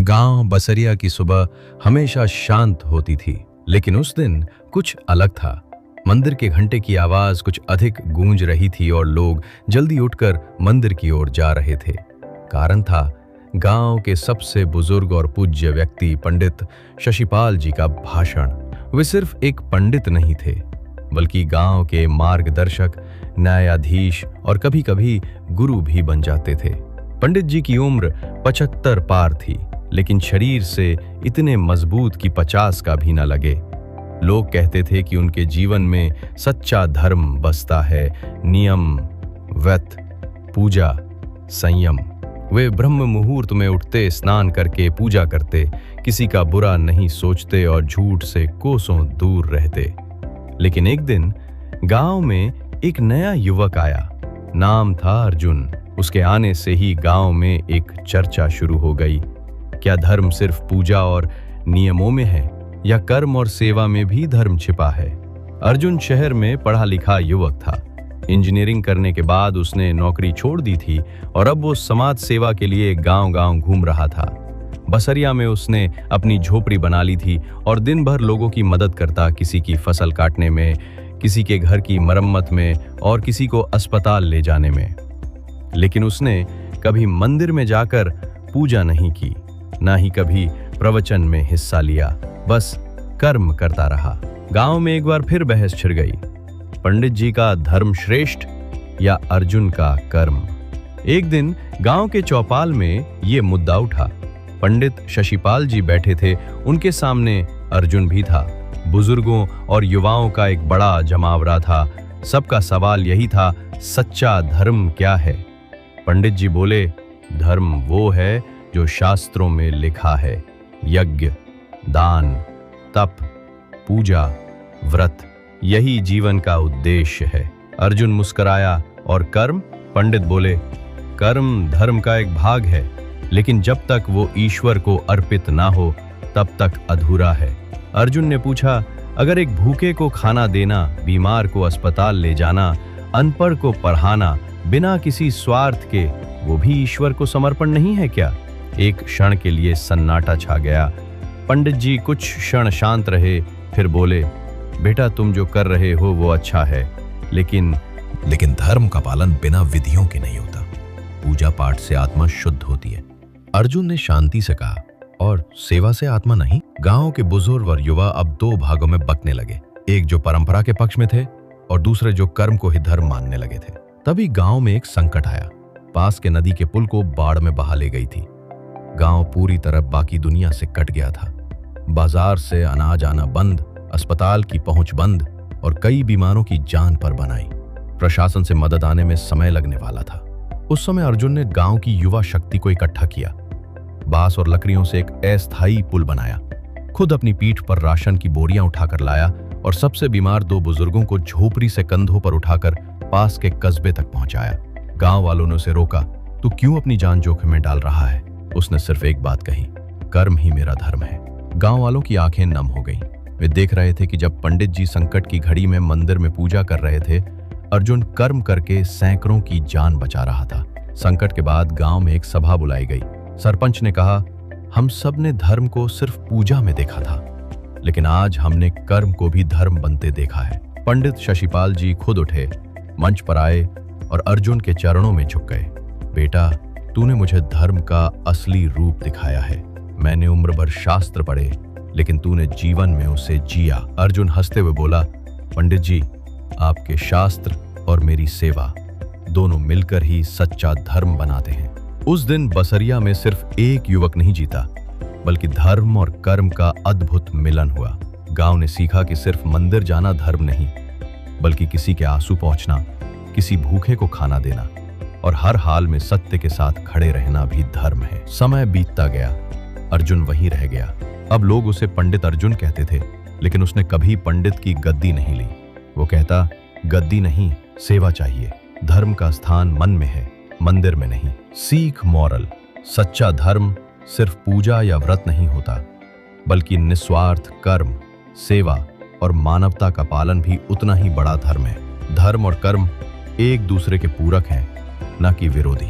गांव बसरिया की सुबह हमेशा शांत होती थी, लेकिन उस दिन कुछ अलग था। मंदिर के घंटे की आवाज कुछ अधिक गूंज रही थी और लोग जल्दी उठकर मंदिर की ओर जा रहे थे। कारण था गांव के सबसे बुजुर्ग और पूज्य व्यक्ति पंडित शशिपाल जी का भाषण। वे सिर्फ एक पंडित नहीं थे, बल्कि गांव के मार्गदर्शक, न्यायाधीश और कभी-कभी गुरु भी बन जाते थे। पंडित जी की उम्र 75 पार थी, लेकिन शरीर से इतने मजबूत कि 50 का भी न लगे। लोग कहते थे कि उनके जीवन में सच्चा धर्म बसता है, नियम, व्रत, पूजा, संयम। वे ब्रह्म मुहूर्त में उठते, स्नान करके पूजा करते, किसी का बुरा नहीं सोचते और झूठ से कोसों दूर रहते। लेकिन एक दिन गांव में एक नया युवक आया। नाम था अर्जुन। उसके आने से ही गांव में एक चर्चा शुरू हो गई। क्या धर्म सिर्फ पूजा और नियमों में है, या कर्म और सेवा में भी धर्म छिपा है? अर्जुन शहर में पढ़ा लिखा युवक था। इंजीनियरिंग करने के बाद उसने नौकरी छोड़ दी थी और अब वो समाज सेवा के लिए गांव-गांव घूम रहा था। बसरिया में उसने अपनी झोपड़ी बना ली थी और दिन भर लोगों की मदद करता, किसी की फसल काटने में, किसी के घर की मरम्मत में और किसी को अस्पताल ले जाने में। लेकिन उसने कभी मंदिर में जाकर पूजा नहीं की, ना ही कभी प्रवचन में हिस्सा लिया, बस कर्म करता रहा। गांव में एक बार फिर बहस छिड़ गई, पंडित जी का धर्म श्रेष्ठ या अर्जुन का कर्म। एक दिन गांव के चौपाल में ये मुद्दा उठा। पंडित शशिपाल जी बैठे थे, उनके सामने अर्जुन भी था। बुजुर्गों और युवाओं का एक बड़ा जमावड़ा था। सबका सवाल यही था, सच्चा धर्म क्या है? पंडित जी बोले, धर्म वो है जो शास्त्रों में लिखा है। यज्ञ, दान, तप, पूजा, व्रत, यही जीवन का उद्देश्य है। अर्जुन मुस्कुराया। और कर्म? पंडित बोले, कर्म धर्म का एक भाग है, लेकिन जब तक वो ईश्वर को अर्पित ना हो तब तक अधूरा है। अर्जुन ने पूछा, अगर एक भूखे को खाना देना, बीमार को अस्पताल ले जाना, अनपढ़ को पढ़ाना, बिना किसी स्वार्थ के, वो भी ईश्वर को समर्पण नहीं है क्या? एक क्षण के लिए सन्नाटा छा गया। पंडित जी कुछ क्षण शांत रहे, फिर बोले, बेटा तुम जो कर रहे हो वो अच्छा है, लेकिन धर्म का पालन बिना विधियों के नहीं होता। पूजा पाठ से आत्मा शुद्ध होती है। अर्जुन ने शांति से कहा, और सेवा से आत्मा नहीं? गांव के बुजुर्ग और युवा अब दो भागों में बंटने लगे, एक जो परंपरा के पक्ष में थे और दूसरे जो कर्म को ही धर्म मानने लगे थे। तभी गांव में एक संकट आया। पास के नदी के पुल को बाढ़ में बहा ले गई थी। गांव पूरी तरह बाकी दुनिया से कट गया था। बाजार से अनाज आना बंद, अस्पताल की पहुंच बंद और कई बीमारों की जान पर बनाई। प्रशासन से मदद आने में समय लगने वाला था। उस समय अर्जुन ने गांव की युवा शक्ति को इकट्ठा किया। बांस और लकड़ियों से एक अस्थायी पुल बनाया, खुद अपनी पीठ पर राशन की बोरियां उठाकर लाया और सबसे बीमार दो बुजुर्गों को झोपड़ी से कंधों पर उठाकर पास के कस्बे तक पहुंचाया। गांव वालों ने उसे रोका, तू क्यों अपनी जान जोखिम में डाल रहा है? उसने सिर्फ एक बात कही, कर्म ही मेरा धर्म है। गांव वालों की आंखें नम हो गईं। वे देख रहे थे कि जब पंडित जी संकट की घड़ी में मंदिर में पूजा कर रहे थे, अर्जुन कर्म करके सैकड़ों की जान बचा रहा था। संकट के बाद गांव में एक सभा बुलाई गई। सरपंच ने कहा, हम सब ने धर्म को सिर्फ पूजा में देखा था, लेकिन आज हमने कर्म को भी धर्म बनते देखा है। पंडित शशिपाल जी खुद उठे, मंच पर आए और अर्जुन के चरणों में झुक गए। बेटा, तूने मुझे धर्म का असली रूप दिखाया है। मैंने उम्र भर शास्त्र पढ़े, लेकिन तूने जीवन में उसे जिया। अर्जुन हंसते हुए बोला, पंडित जी, आपके शास्त्र और मेरी सेवा दोनों मिलकर ही सच्चा धर्म बनाते हैं। उस दिन बसरिया में सिर्फ एक युवक नहीं जीता, बल्कि धर्म और कर्म का अद्भुत मिलन हुआ। गांव ने सीखा कि सिर्फ मंदिर जाना धर्म नहीं, बल्कि किसी के आंसू पहुंचना, किसी भूखे को खाना देना और हर हाल में सत्य के साथ खड़े रहना भी धर्म है। समय बीतता गया, अर्जुन वहीं रह गया। अब लोग उसे पंडित अर्जुन कहते थे, लेकिन उसने कभी पंडित की गद्दी नहीं ली। वो कहता, गद्दी नहीं, सेवा चाहिए। धर्म का स्थान मन में है, मंदिर में नहीं। सीख मॉरल, सच्चा धर्म सिर्फ पूजा या व्रत नहीं होता, बल्कि निस्वार्थ कर्म, सेवा और मानवता का पालन भी उतना ही बड़ा धर्म है। धर्म और कर्म एक दूसरे के पूरक हैं, न कि विरोधी।